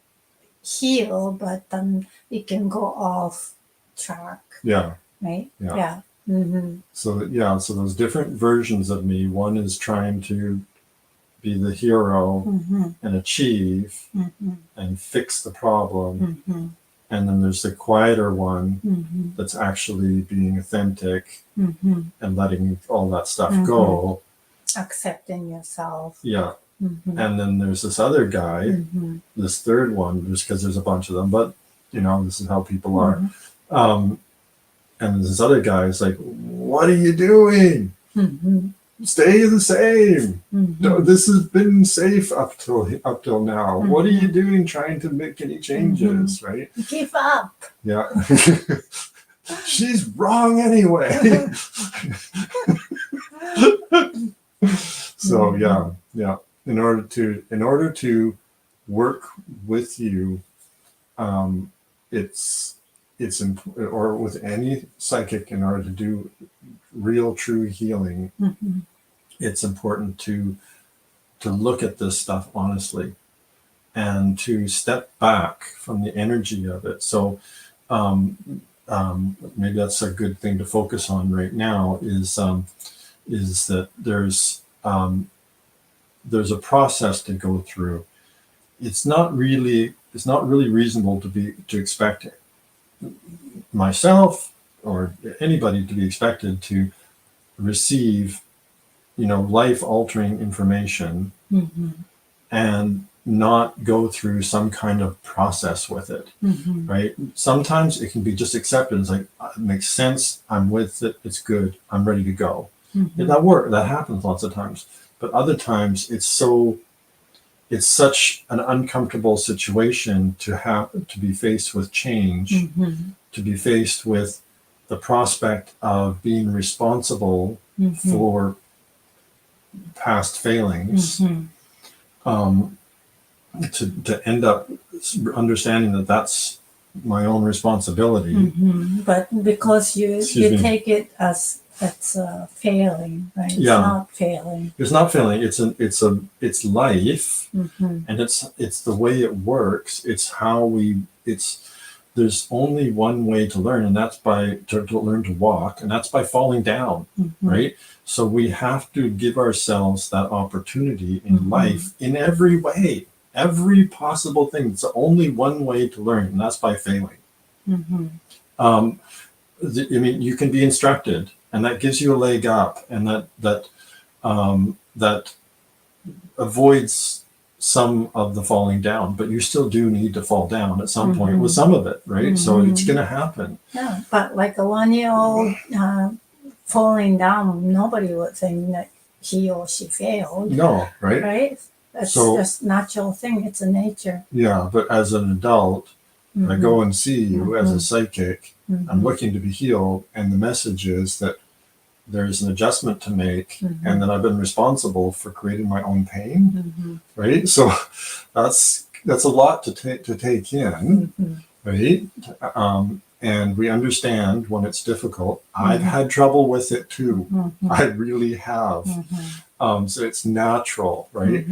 heal, but then it can go off track. Yeah. Right. Yeah. Mm-hmm. So so those different versions of me. One is trying to be the hero and achieve and fix the problem, and then there's the quieter one that's actually being authentic and letting all that stuff go, accepting yourself. Yeah. And then there's this other guy, this third one, just because there's a bunch of them, but this is how people are. And this other guy is like, what are you doing? Stay the same. This has been safe up till now. What are you doing trying to make any changes, right? Give up. Yeah. She's wrong anyway. So yeah. In order to work with you, it's important, or with any psychic, in order to do real true healing, it's important to look at this stuff honestly and to step back from the energy of it. So maybe that's a good thing to focus on right now, is that there's a process to go through. It's not really reasonable to expect myself or anybody to be expected to receive life-altering information and not go through some kind of process with it, right? Sometimes it can be just acceptance, like, it makes sense, I'm with it, it's good, I'm ready to go. And that happens lots of times. But other times it's such an uncomfortable situation to be faced with change, to be faced with the prospect of being responsible for past failings, to end up understanding that that's my own responsibility. But because you take it as it's failing, right? It's not failing. It's not failing. It's life, and it's the way it works. It's how there's only one way to learn, and that's to learn to walk, and that's by falling down, right? So we have to give ourselves that opportunity in life in every way, every possible thing. It's only one way to learn, and that's by failing. You can be instructed, and that gives you a leg up, and that avoids some of the falling down, but you still do need to fall down at some point with some of it, right? So it's going to happen. Yeah, but like a 1-year-old falling down, nobody would think that he or she failed. No, right? Right? That's So- just natural thing. It's a nature. Yeah, but as an adult, I go and see you as a psychic. Mhm. I'm looking to be healed, and the message is that there's an adjustment to make, and that I've been responsible for creating my own pain, right? So that's a lot to take in, right? And we understand when it's difficult. I've had trouble with it too. I really have. So it's natural, right?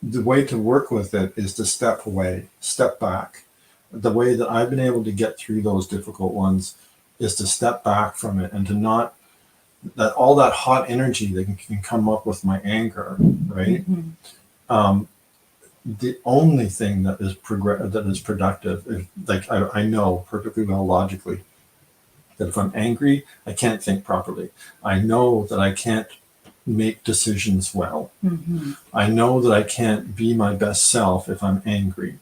The way to work with it is to step away, step back. The way that I've been able to get through those difficult ones is to step back from it and to not that all that hot energy that can come up with my anger, right? The only thing that is productive is, like, I know perfectly well logically that if I'm angry, I can't think properly. I know that I can't make decisions well. I know that I can't be my best self if I'm angry.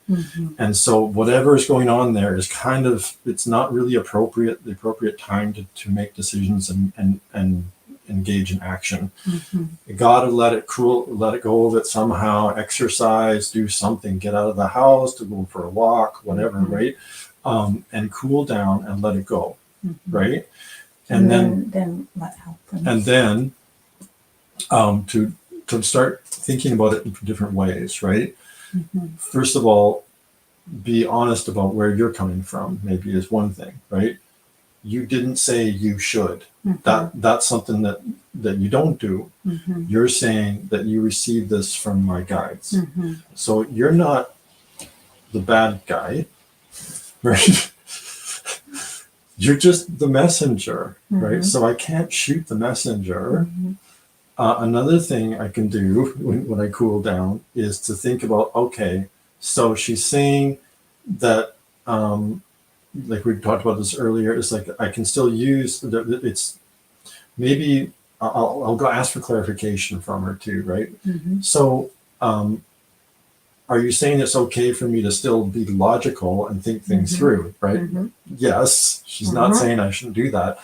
And so whatever is going on there is kind of, it's not really the appropriate time to make decisions and engage in action. You gotta let it go of it somehow, exercise, do something, get out of the house, to go for a walk, whatever, right? And cool down and let it go, right? And then what happens? And then to start thinking about it in different ways, right? First of all, be honest about where you're coming from, maybe is one thing, right? You didn't say you should. That's something that you don't do. You're saying that you received this from my guides. So you're not the bad guy, right? You're just the messenger, right? So I can't shoot the messenger. Another thing I can do when I cool down is to think about, okay, so she's saying that, like we talked about this earlier, it's like I can still use, it's maybe, I'll go ask for clarification from her too, right? So are you saying it's okay for me to still be logical and think things through, right? Yes, she's not saying I shouldn't do that.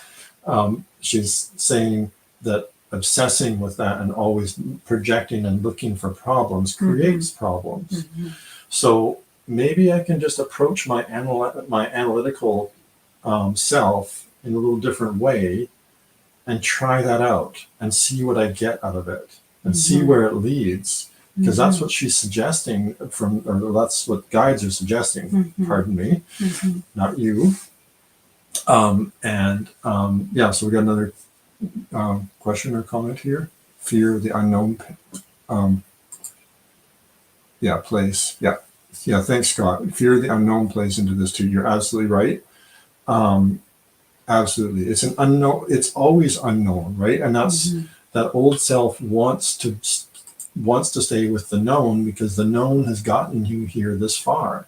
She's saying that obsessing with that and always projecting and looking for problems creates problems. So maybe I can just approach my analytical self in a little different way and try that out and see what I get out of it and see where it leads. Because that's what she's suggesting or that's what guides are suggesting, pardon me, not you. Yeah, so we got another question or comment here. Fear of the unknown place. Yeah, thanks, Scott. Fear of the unknown plays into this too. You're absolutely right. Absolutely. It's an unknown, it's always unknown, right? And that's that old self wants to stay with the known because the known has gotten you here this far,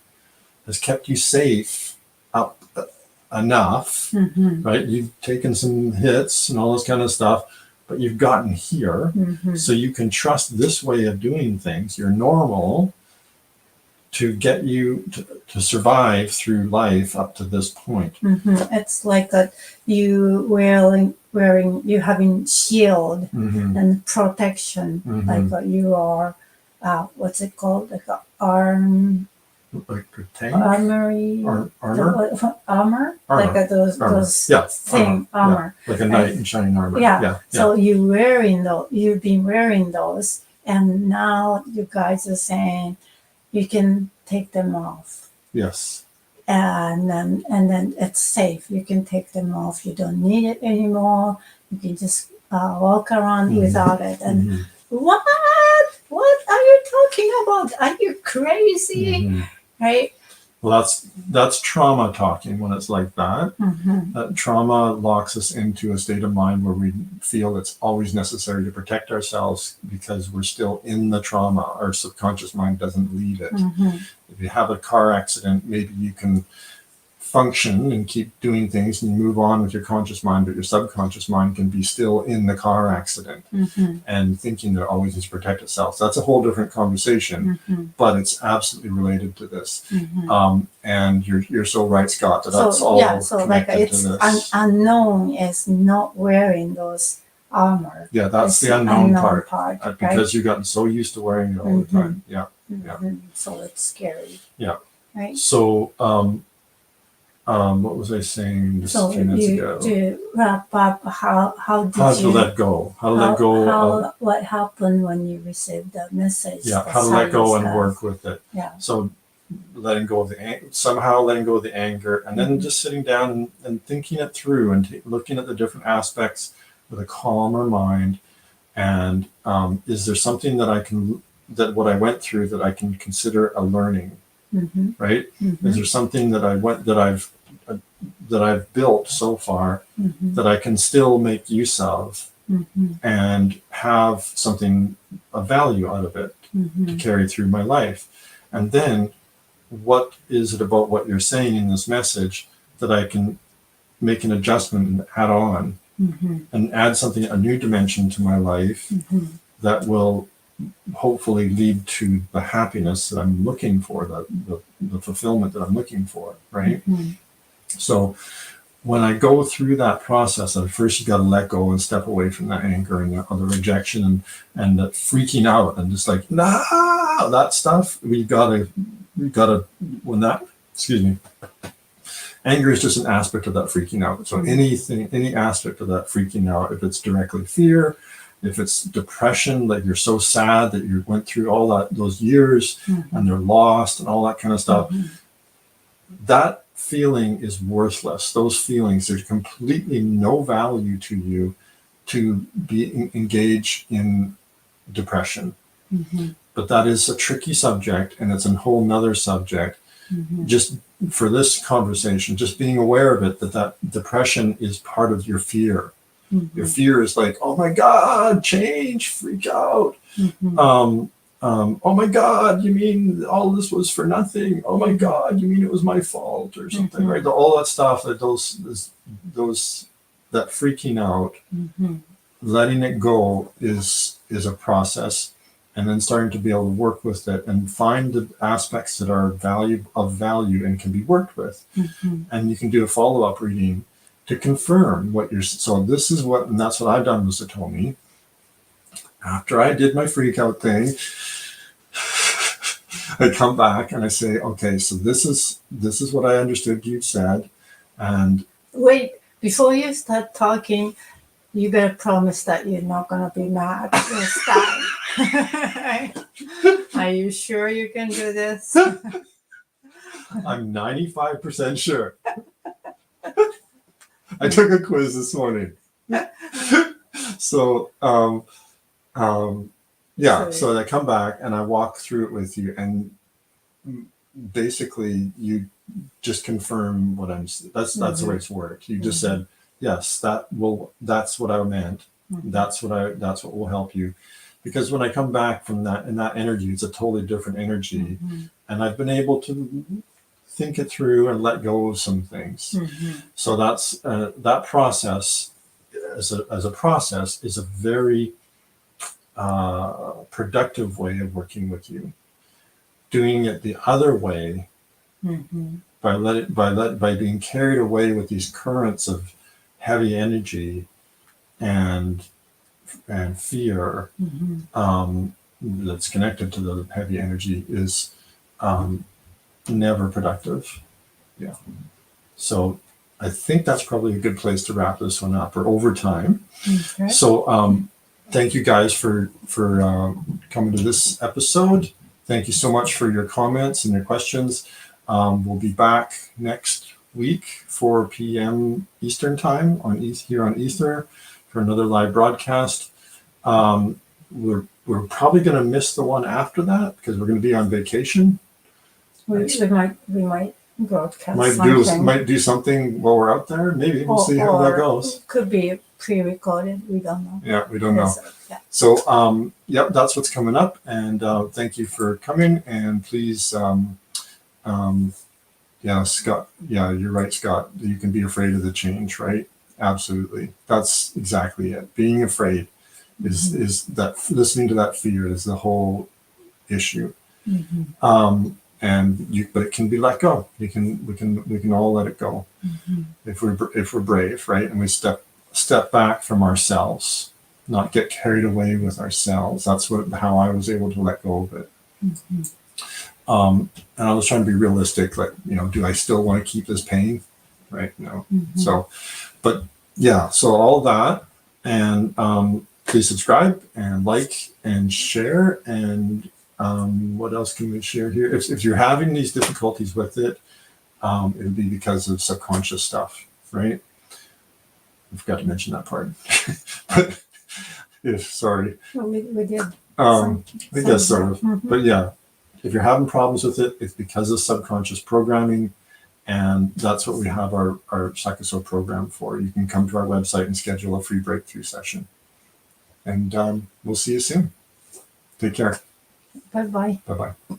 has kept you safe up enough, right? You've taken some hits and all this kind of stuff, but you've gotten here, so you can trust this way of doing things, your normal, to get you to survive through life up to this point. It's like you wearing you having shield and protection, like you are what's it called, like Like a tank? armory, armor, like those thing, armor, like a knight in shining armor. So you've been wearing those, and now you guys are saying you can take them off. Yes. And then it's safe. You can take them off. You don't need it anymore. You can just walk around without it. And what are you talking about? Are you crazy? Right? Well, that's trauma talking when it's like that. Trauma locks us into a state of mind where we feel it's always necessary to protect ourselves because we're still in the trauma. Our subconscious mind doesn't leave it. If you have a car accident, maybe you can function and keep doing things and move on with your conscious mind, but your subconscious mind can be still in the car accident and thinking that it always needs to protect itself. So that's a whole different conversation, but it's absolutely related to this. And you're so right, Scott, that that's all like connected it's to this. unknown is not wearing those armor. Yeah, that's It's the unknown part right? because you've gotten so used to wearing it all the time. Yeah. So it's scary. Yeah. Right. So, what was I saying just a few minutes ago? To wrap up, how to let go? How to let go? What happened when you received that message? Yeah, how to let go and work with it. Yeah. So letting go of somehow letting go of the anger, and then just sitting down and thinking it through and looking at the different aspects with a calmer mind. And is there something that what I went through that I can consider a learning? Right? Is there something that I've built so far that I can still make use of and have something of value out of it to carry through my life? And then what is it about what you're saying in this message that I can make an adjustment and add on and add something, a new dimension to my life that will hopefully lead to the happiness that I'm looking for, the fulfillment that I'm looking for, right? So when I go through that process, at first you got to let go and step away from that anger and the other rejection and that freaking out and just like, nah, that stuff. We gotta, when that, anger is just an aspect of that freaking out. So any aspect of that freaking out, if it's directly fear, if it's depression, like you're so sad that you went through all those years and they're lost and all that kind of stuff, that feeling is worthless. Those feelings, there's completely no value to you to be engaged in depression. But that is a tricky subject, and it's a whole nother subject. Just for this conversation, just being aware of it, that depression is part of your fear. Your fear is like, oh my God, change, freak out. Oh my God, you mean all this was for nothing? Oh my God, you mean it was my fault or something, right? All that stuff, that that freaking out, letting it go is a process, and then starting to be able to work with it and find the aspects that are of value and can be worked with. And you can do a follow-up reading to confirm what so this is what, and that's what I've done with Satomi. After I did my freak out thing, I come back and I say, okay, so this is what I understood you said. And wait, before you start talking, you better promise that you're not gonna be mad this time. Are you sure you can do this? I'm 95% sure. I took a quiz this morning. So, so I come back and I walk through it with you, and basically you just confirm what that's the way it's worked. You just said, yes, that's what I meant. That's what will help you. Because when I come back from that, in that energy, it's a totally different energy. And I've been able to think it through and let go of some things. So that's that process as a process is a very productive way of working with you. Doing it the other way, by being carried away with these currents of heavy energy and fear that's connected to the heavy energy is never productive. Yeah. So I think that's probably a good place to wrap this one up. We're over time. Okay. So thank you guys for coming to this episode. Thank you so much for your comments and your questions. We'll be back next week, 4 p.m. Eastern time here on Aether for another live broadcast. We're probably going to miss the one after that because we're going to be on vacation. We might broadcast might do something while we're out there. Maybe we'll see how that goes. Could be pre-recorded. We don't know. Yeah, we don't know. So that's what's coming up. And thank you for coming. And please, Yeah, Scott. Yeah, you're right, Scott. You can be afraid of the change, right? Absolutely. That's exactly it. Being afraid is that listening to that fear is the whole issue. But it can be let go. We can all let it go if we're brave, right? And we step back from ourselves, not get carried away with ourselves. That's how I was able to let go of it. And I was trying to be realistic, like, do I still want to keep this pain? Right? No. So, but yeah, so all that, and please subscribe and like and share. And what else can we share here? If you're having these difficulties with it, it'll be because of subconscious stuff, right? I forgot to mention that part. But sorry. Well, we did. I guess sort of. But yeah, if you're having problems with it, it's because of subconscious programming. And that's what we have our Psychosoul program for. You can come to our website and schedule a free breakthrough session. And we'll see you soon. Take care. Bye-bye. Bye-bye.